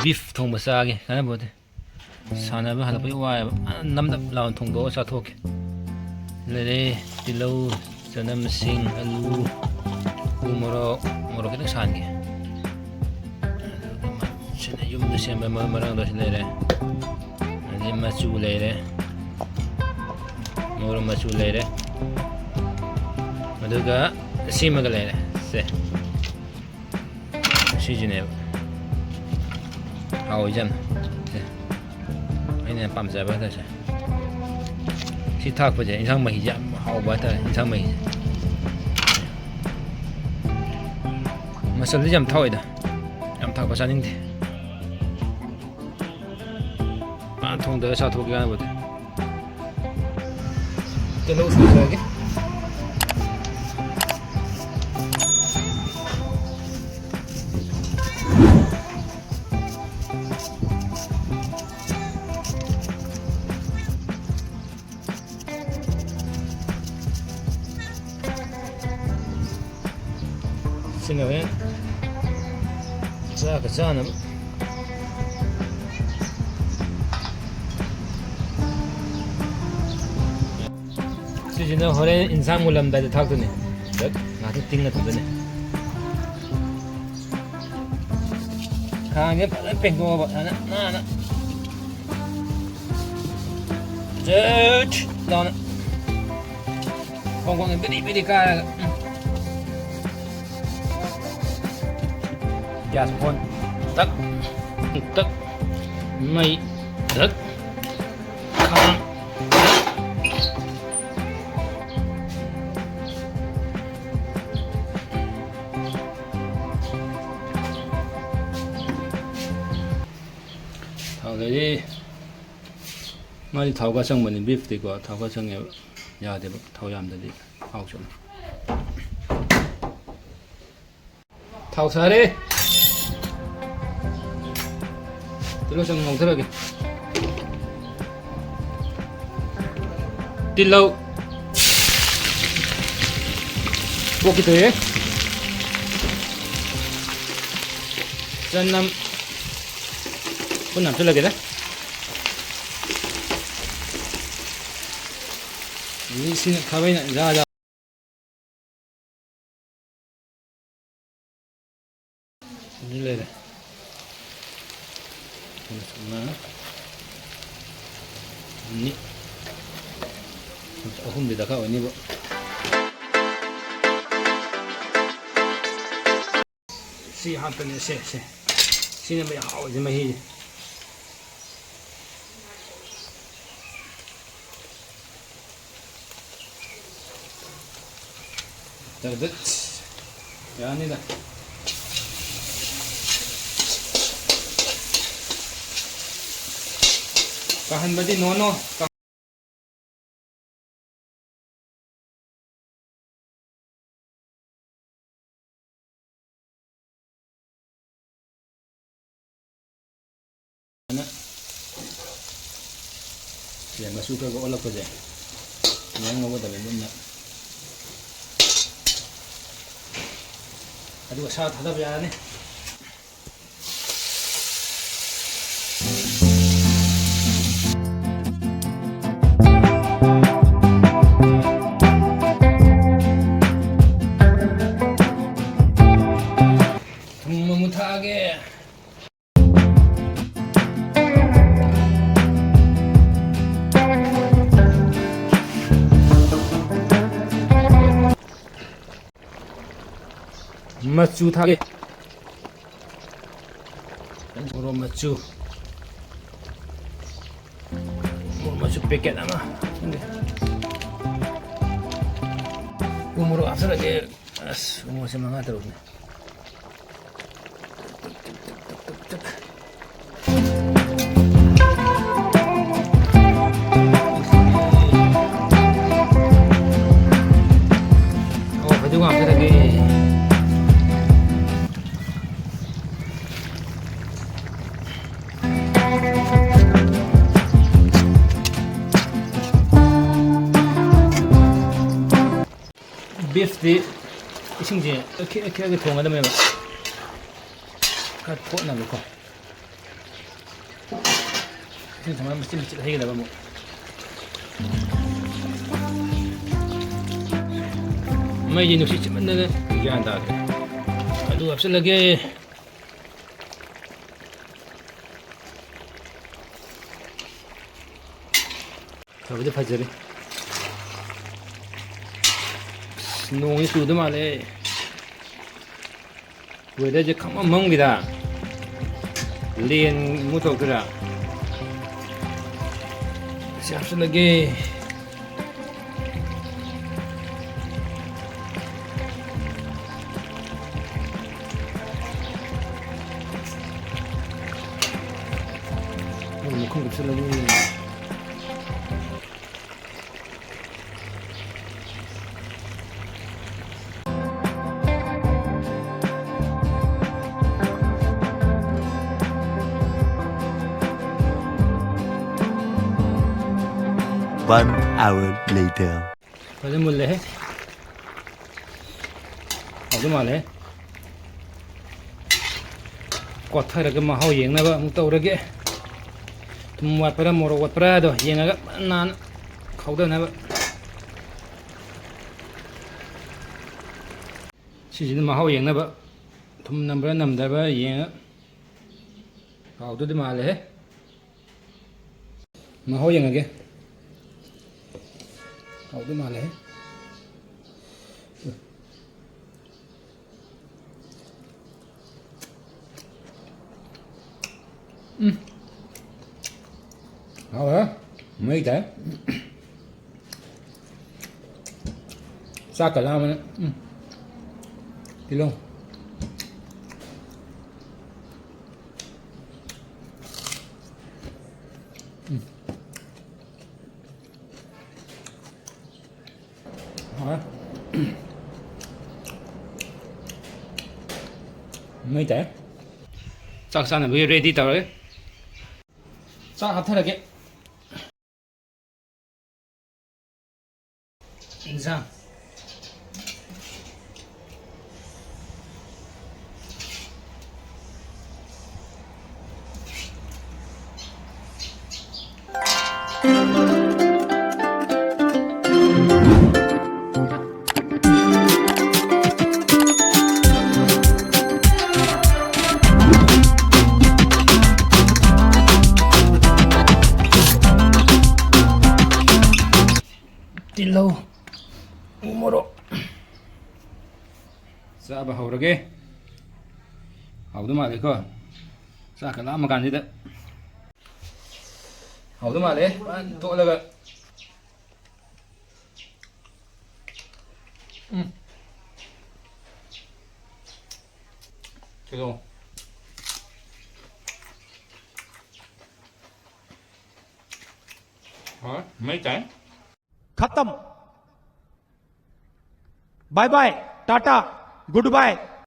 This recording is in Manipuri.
ꯕꯤꯐ ꯊꯣꯡꯕ ꯆꯥꯒꯦ ꯀꯥꯟꯅꯕꯣꯗꯤ ꯁꯥꯟꯅꯕ ꯍꯜꯂꯛꯄꯒꯤ ꯋꯥꯏꯕ ꯅꯝꯅꯞ ꯂꯥꯎꯅ ꯊꯣꯡꯗꯣꯛꯑꯒ ꯆꯥꯊꯣꯛꯀꯦ ꯂꯩꯔꯦ ꯇꯤꯜꯍꯧ ꯆꯅꯝ ꯁꯤꯡ ꯑꯂꯨ ꯎ ꯃꯣꯔꯣꯛ ꯈꯤꯇꯪ ꯁꯥꯍꯟꯒꯦ ꯑꯗꯨꯒ ꯌꯨꯝꯗ ꯁꯦꯝꯕ ꯃꯔꯪꯗꯣ ꯁꯤ ꯂꯩꯔꯦ ꯑꯗꯩ ꯃꯆꯨ ꯂꯩꯔꯦ ꯃꯣꯔꯣꯛ ꯃꯆꯨ ꯂꯩꯔꯦ ꯑꯗꯨꯒ ꯁꯤꯃꯒ ꯂꯩꯔꯦ ꯁꯤꯁꯤꯅꯦꯕ ꯍꯥꯎꯏ ꯌꯥꯝꯅ ꯑꯩꯅ ꯄꯥꯝꯖꯕ ꯍꯥꯏꯇꯥꯔꯦ ꯁꯤ ꯊꯥꯛꯄꯁꯦ ꯏꯟꯁꯥꯡ ꯃꯍꯤꯁꯦ ꯌꯥꯝ ꯍꯥꯎꯕ ꯍꯥꯏꯇꯥꯔꯦ ꯏꯟꯁꯥꯡ ꯃꯍꯤꯁꯦ ꯃꯆꯜꯗꯤ ꯌꯥꯝ ꯊꯥꯛꯑꯣꯏꯗ ꯌꯥꯝ ꯊꯥꯛꯄ ꯆꯥꯅꯤꯡꯗꯦ ꯊꯣꯡꯗꯒ ꯆꯥꯊꯣꯛꯀꯦ ꯀꯥꯟꯅꯕꯗꯤ ꯇꯤꯜꯍꯧ ꯁꯣꯏꯖꯔꯒꯦ sini ven zaka canım sijine hore insan mulamda da taktuni bak ngati tinga tadane kange pada penggo ba ana na Judge, down. Kong kong bidi ka. Gas phone. Tắc. Tắc. Mày. Đất. Khang. Thảo lấy đi. Mai thảo qua sang mình beef thì có thảo qua sang nhà thì thảo làm được đi thảo xuống thảo xả đi từ lúc sang ngồi thế này tin lâu buộc cái thế chân năm con nằm trên là cái đấy ini sini kawin ra ini lele ini ahum di dakau ini bu si hampir ni sini banyak hau je mahi Terdet, yani dah. Kahan badi nono. Mana? Yang masuk ke olah kerja. Yang mau dah benar. Aduh, saat hadap ya nih. Memutage. Macu thage moro macu paket ama umur apa lagi umur semangat terus nih oh baju apa lagi beef di isingje okay thonga dame ba ka thona ko ꯏꯁꯤꯡ ꯊꯝꯃꯒ ꯃꯆꯤꯠ ꯃꯆꯤꯠ ꯍꯩꯒꯗꯕ ꯑꯃꯨꯛ ꯃꯩꯁꯤ ꯅꯨꯡꯁꯤꯠ ꯆꯤꯟꯃꯟꯗꯅ ꯒ꯭ꯌꯥꯟ ꯇꯥꯗ꯭ꯔꯦ ꯑꯂꯨ ꯍꯥꯞꯆꯤꯜꯂꯒꯦ ꯐꯕꯗꯤ ꯐꯖꯔꯦ ꯅꯣꯡꯁꯤ ꯆꯨꯗ ꯃꯥꯜꯂꯦ ꯋꯦꯗꯔꯁꯦ ꯈꯪꯃꯝꯃꯝꯈꯤꯗ ꯂꯦꯟ ꯑꯃꯨꯛ ꯇꯧꯗꯣꯏꯔꯥ ꯁꯤ ꯍꯥꯞꯆꯤꯜꯂꯒꯦ ꯃꯈꯨꯝ ꯀꯨꯞꯁꯤꯜꯂꯒꯦ One hour later. फजन मुल्ले है अदु माले कोथरगे महाव येंगनाबा अमुक तौरगे तुम वाटपरा मोरो वाटपरा दो येंगागा नान खाउदनाबा सिजिन महाव येंगनाबा तुम नंबर नमदबा येंगा खाउददि माले है महाव येंगागे खाउदि माले है mấy thế xa cả lao nữa đi luôn mấy thế chắc sao là bây giờ ready tao đấy chắc hấp thật cái 인상 딜로 우모로 싸바 하우르게 하우도 말해 거 싸가 나마 간지다 하우도 말해 또 올라가 그래서 mấy trái खत्म bye bye tata good bye